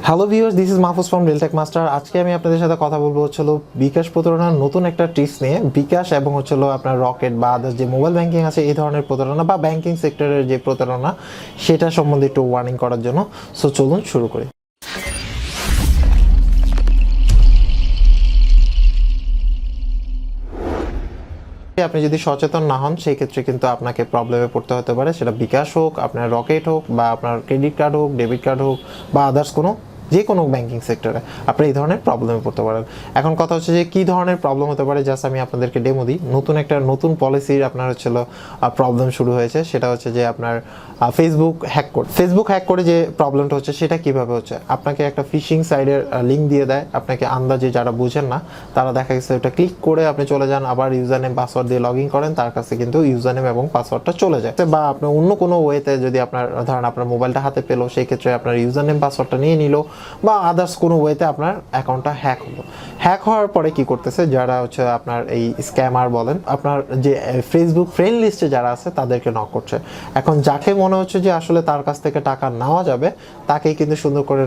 Hello viewers, this is Mahfuz from RealTech master. আজকে আমি আপনাদের সাথে কথা বলবো হচ্ছিল বিকাশ প্রতারণার নতুন একটা টিপস নিয়ে। বিকাশ এবং হচ্ছিল আপনার রকেট বা আদার্স যে মোবাইল ব্যাংকিং আছে এই ধরনের প্রতারণা বা ব্যাংকিং সেক্টরের যে প্রতারণা সেটা সম্বন্ধে একটু ওয়ার্নিং করার জন্য। সো চলুন শুরু করি। আপনি যদি সচেতন না হন সেই ক্ষেত্রে কিন্তু আপনাকে প্রবলেমে পড়তে হতে পারে, সেটা বিকাশ হোক, আপনার রকেট হোক, বা আপনার ক্রেডিট কার্ড হোক, ডেবিট কার্ড হোক, বা আদার্স যে কোনো ব্যাংকিং সেক্টরে আপনি এই ধরনের প্রবলেমে পড়তে পারেন। এখন কথা হচ্ছে যে কী ধরনের প্রবলেম হতে পারে, জাস্ট আমি আপনাদেরকে ডেমো দিই। নতুন পলিসির আপনার হচ্ছিল প্রবলেম শুরু হয়েছে, সেটা হচ্ছে যে আপনার ফেসবুক হ্যাক করে যে প্রবলেমটা হচ্ছে সেটা কিভাবে হচ্ছে, আপনাকে একটা ফিশিং সাইটের লিঙ্ক দিয়ে দেয়। আপনাকে আন্দাজে যারা বুঝেন না তারা দেখা গেছে ওটা ক্লিক করে আপনি চলে যান, আবার ইউজার নেম পাসওয়ার্ড দিয়ে লগ ইন করেন, তার কাছে কিন্তু ইউজার নেম এবং পাসওয়ার্ডটা চলে যায়। বা আপনার অন্য কোনো ওয়েতে যদি আপনার ধরেন আপনার মোবাইলটা হাতে পেলো, সেই ক্ষেত্রে আপনার ইউজার নেম পাসওয়ার্ডটা নিয়ে নিল, বা আদার্স কোনো ওয়েতে আপনার অ্যাকাউন্টটা হ্যাক হওয়ার পরে কি করতেছে, যারা হচ্ছে আপনার এই স্ক্যামার বলেন, আপনার যে ফেসবুক ফ্রেন্ড লিস্টে যারা আছে তাদেরকে নক করছে। এখন যাকে মনে হচ্ছে যে আসলে তার কাছ থেকে টাকা নেওয়া যাবে, তাকেই কিন্তু সুন্দর করে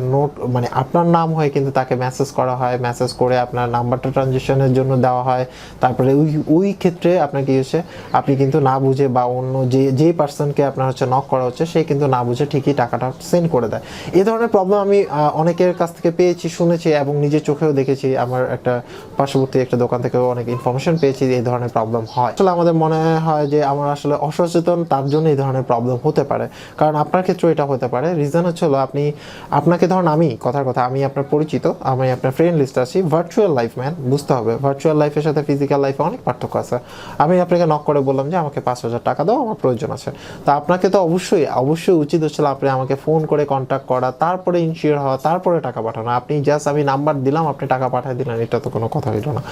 মানে আপনার নাম হয়ে কিন্তু তাকে মেসেজ করা হয়, মেসেজ করে আপনার নাম্বারটা ট্রানজেকশনের জন্য দেওয়া হয়। তারপরে ওই ক্ষেত্রে আপনার কি হচ্ছে, আপনি কিন্তু না বুঝে বা অন্য যে পার্সনকে আপনার হচ্ছে নক করা হচ্ছে সে কিন্তু না বুঝে ঠিকই টাকাটা সেন্ড করে দেয়। এই ধরনের প্রবলেম আমি অনেকের কাছ থেকে পেয়েছি, শুনেছি এবং নিজের চোখেও দেখেছি। আমার একটা পার্শ্ববর্তী একটা দোকান থেকেও অনেক ইনফরমেশন পেয়েছি এই ধরনের প্রবলেম হয়। আসলে আমাদের মনে হয় যে আমার আসলে অসচেতন, তার জন্য এই ধরনের প্রবলেম হতে পারে। কারণ আপনার ক্ষেত্রে এটা হতে পারে। রিজন হচ্ছে হলো আপনাকে ধরুন আমি আপনার পরিচিত, আমি আপনার ফ্রেন্ড লিস্ট আছি, ভার্চুয়াল লাইফ ম্যান, বুঝতে হবে ভার্চুয়াল লাইফের সাথে ফিজিক্যাল লাইফে অনেক পার্থক্য আছে। আমি আপনাকে নক করে বললাম যে আমাকে 5,000 টাকা দাও, আমার প্রয়োজন আছে। তা আপনাকে তো অবশ্যই উচিত হচ্ছিল আপনি আমাকে ফোন করে কন্ট্যাক্ট করা, তারপরে ইনশিওর হওয়া, তারপরে টাকা পাঠানো। আপনি জাস্ট আমি নাম্বার দিলাম, আপনি টাকা পাঠিয়ে দিলেন, এটা তো কোনো কথা হইল না।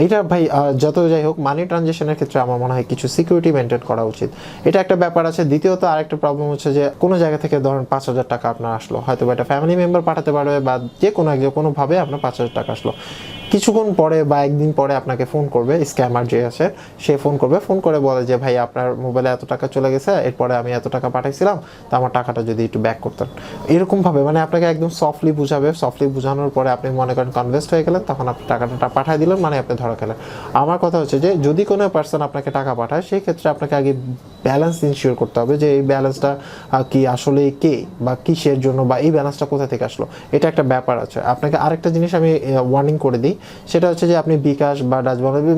এইটা ভাই যত যাই হোক, মানি ট্রানজেকশনের ক্ষেত্রে আমার মনে হয় কিছু সিকিউরিটি মেনটেন করা উচিত। এটা একটা ব্যাপার আছে। দ্বিতীয়ত আরেকটা প্রবলেম হচ্ছে যে কোনো জায়গা থেকে ধরেন 5,000 টাকা আপনার আসলো, হয়তো একটা ফ্যামিলি মেম্বার পাঠাতে পারবে, বা যে কোনোভাবে আপনার 5,000 টাকা আসলো। কিছুক্ষণ পরে বা একদিন পরে আপনাকে ফোন করবে স্ক্যামার যে আছে, সে ফোন করে বলে যে ভাই আপনার মোবাইলে এত টাকা চলে গেছে, এরপরে আমি এত টাকা পাঠাইছিলাম, তো আমার টাকাটা যদি একটু ব্যাক করতেন। এরকমভাবে মানে আপনাকে একদম সফটলি বুঝাবে। সফটলি বোঝানোর পরে আপনি মনে করেন কনভিন্সড হয়ে গেলেন, তখন আপনি টাকাটা পাঠিয়ে দিলেন, মানে আপনি ধরা খেলেন। আমার কথা হচ্ছে যে যদি কোনো পার্সন আপনাকে টাকা পাঠায়, সেই ক্ষেত্রে আপনাকে আগে ব্যালেন্স ইনশিওর করতে হবে যে এই ব্যালেন্সটা কি আসলে কে বা কিসের জন্য, বা এই ব্যালেন্সটা কোথা থেকে আসলো, এটা একটা ব্যাপার আছে। আপনাকে আরেকটা জিনিস আমি ওয়ার্নিং করে দিই, সেটা হচ্ছে যে আপনি বিকাশ বা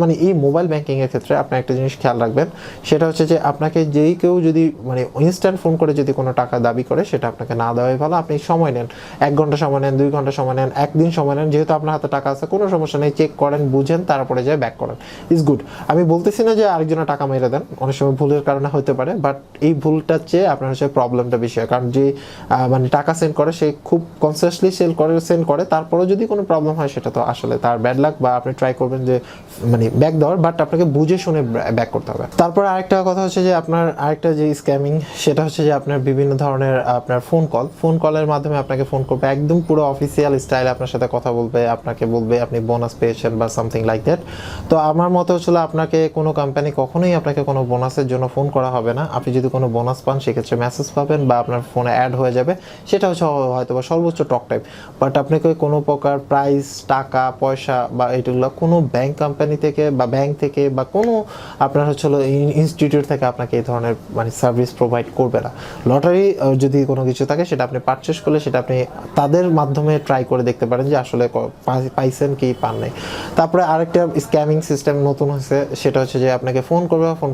মানে এই মোবাইল ব্যাংকিংয়ের ক্ষেত্রে আপনি একটা জিনিস খেয়াল রাখবেন, সেটা হচ্ছে যে আপনাকে কেউ যদি মানে ইনস্ট্যান্ট ফোন করে যদি কোনো টাকা দাবি করে, সেটা আপনাকে না দেওয়াই ভালো। আপনি সময় নেন, 1 ঘন্টা সময় নেন, 2 ঘন্টা সময় নেন, 1 দিন সময় নেন, যেহেতু আপনার হাতে টাকা আছে কোনো সমস্যা নেই, চেক করেন, বুঝেন, তারপরে যায় ব্যাক করেন, ইজ গুড। আমি বলতেছি না যে আরেকজনের টাকা মেরে দেন, অনেক সময় ভুলের কারণে হতে পারে, বাট এই ভুলটার চেয়ে আপনার হচ্ছে প্রবলেমটা বেশি হয়। কারণ যে মানে টাকা সেন্ড করে সে খুব কনসিয়াসলি সেন্ড করে, তারপরেও যদি কোনো প্রবলেম হয় সেটা তো আসলে তার ব্যাড লাক, বা আপনি ট্রাই করবেন যে মানে ব্যাক দেওয়ার, বাট আপনাকে বুঝে শুনে ব্যাক করতে হবে। তারপর আরেকটা কথা হচ্ছে যে আপনার আরেকটা যে স্ক্যামিং, সেটা হচ্ছে যে আপনার বিভিন্ন ধরনের আপনার ফোন কলের মাধ্যমে আপনাকে ফোন করবে, একদম পুরো অফিসিয়াল স্টাইলে আপনার সাথে কথা বলবে, আপনাকে বলবে আপনি বোনাস পেয়েছেন বা সামথিং লাইক দ্যাট। তো আমার মতে হচ্ছিল আপনাকে কোনো কোম্পানি কখনোই আপনাকে কোনো বোনাসের জন্য ফোন করা হবে না। আপনি যদি কোনো বোনাস পান সেক্ষেত্রে মেসেজ পাবেন বা আপনার ফোনে অ্যাড হয়ে যাবে, সেটা হচ্ছে হয়তো বা সর্বোচ্চ টক টাইম। বাট আপনাকে কোনো প্রকার প্রাইস, টাকা পয়সা বা এগুলো কোনো ব্যাংক কোম্পানি থেকে বা ব্যাংক থেকে বা কোনো আপনার হচ্ছে ইনস্টিটিউট থেকে আপনাকে এই ধরনের মানে সার্ভিস প্রোভাইড করবে না। লটারি যদি কোনো কিছু থাকে সেটা আপনি পারচেস করলে সেটা আপনি তাদের মাধ্যমে ট্রাই করে দেখতে পারেন যে আসলে পাইছেন কি পান নাই। তারপরে আরেকটা স্ক্যামিং সিস্টেম নতুন হয়েছে, সেটা হচ্ছে যে আপনাকে ফোন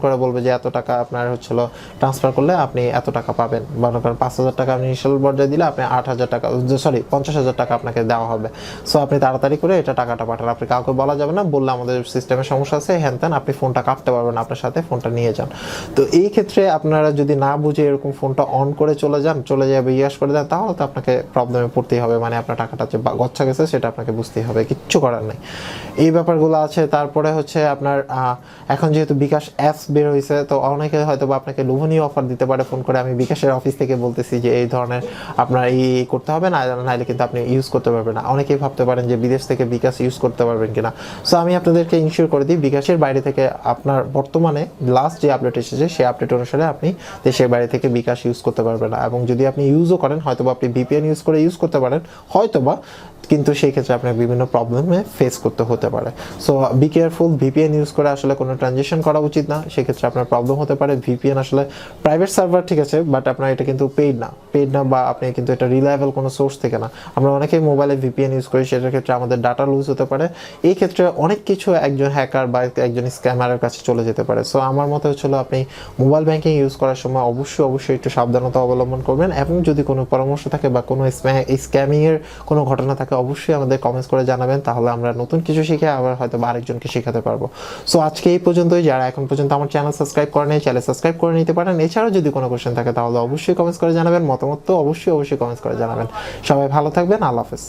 করে বলবে যে এত টাকা আপনার হচ্ছিল ট্রান্সফার করলে আপনি এত টাকা পাবেন, মনে করেন 5,000 টাকা আপনি ইনিশিয়াল পর্যায়ে দিলে আপনি 50,000 টাকা আপনাকে দেওয়া হবে। সো আপনি তাড়াতাড়ি করে এটা টাকাটা পাঠান, আপনি কাউকে বলা যাবে না, বললে আমাদের সিস্টেমের সমস্যা আছে, হ্যান আপনি ফোনটা কাটতে পারবেন, আপনার সাথে ফোনটা নিয়ে যান। তো এই ক্ষেত্রে আপনারা যদি না বুঝে এরকম ফোনটা অন করে চলে যাবে ইয়াস করে দেন, তাহলে তো আপনাকে প্রবলেমে পড়তেই হবে। মানে আপনার টাকাটা যে গচ্ছা গেছে সেটা আপনাকে বুঝতেই হবে, কিচ্ছু করার নেই। এই ব্যাপারগুলো আছে। তারপরে হচ্ছে আপনার এখন যেহেতু বিকাশ অ্যাপস বের হয়েছে, তো অনেকে হয়তো বা আপনাকে লোভনীয় অফার দিতে পারে ফোন করে, আমি বিকাশের অফিস থেকে বলতেছি যে এই ধরনের আপনার এই করতে হবে না, নাহলে কিন্তু আপনি ইউজ করতে পারবেন না। অনেকেই ভাবতে পারেন যে বিদেশ থেকে বিকাশ ইউজ করতে পারবেন কিনা। সো আমি আপনাদেরকে ইনশিওর করে দিই, বিকাশের বাইরে থেকে আপনার বর্তমানে লাস্ট যে আপডেট এসেছে সেই আপডেট অনুসারে আপনি দেশের বাইরে থেকে বিকাশ ইউজ করতে পারবেন না। এবং যদি আপনি ইউজও করেন, হয়তো বা আপনি ভিপিএন ইউজ করতে পারেন হয়তোবা, কিন্তু সেই ক্ষেত্রে আপনার বিভিন্ন প্রবলেমে ফেস করতে হতে পারে। So be careful, VPN use করে আসলে কোনো ট্রানজেকশন করা উচিত না, সেক্ষেত্রে আপনার প্রবলেম হতে পারে। ভিপিএন আসলে প্রাইভেট সার্ভার ঠিক আছে, বাট আপনার এটা কিন্তু পেইড না, বা আপনি কিন্তু এটা রিলায়েবল কোনো সোর্স থেকে না। আমরা অনেকেই মোবাইলে ভিপিএন ইউজ করি, সেটার ক্ষেত্রে আমাদের ডাটা লুজ হতে পারে। এই ক্ষেত্রে অনেক কিছু একজন হ্যাকার বা একজন স্ক্যামারের কাছে চলে যেতে পারে। সো আমার মতে হচ্ছিল আপনি মোবাইল ব্যাংকিং ইউজ করার সময় অবশ্যই একটু সাবধানতা অবলম্বন করবেন, এবং যদি কোনো পরামর্শ থাকে বা কোনো স্ক্যামিংয়ের কোনো ঘটনা থাকে অবশ্যই আমাদের কমেন্টস করে জানাবেন, তাহলে আমরা নতুন কিছু শিখে আবার হয়তো আরেকজনকে শেখাতে পারবো। সো আজকে এই পর্যন্তই। যারা এখন পর্যন্ত আমার চ্যানেল সাবস্ক্রাইব করে নেই, চ্যানেল সাবস্ক্রাইব করে নিতে পারেন। এছাড়াও যদি কোনো কোশ্চেন থাকে তাহলে অবশ্যই কমেন্টস করে জানাবেন, মতামত তো অবশ্যই কমেন্টস করে জানাবেন। সবাই ভালো থাকবেন, আল্লাহ হাফেজ।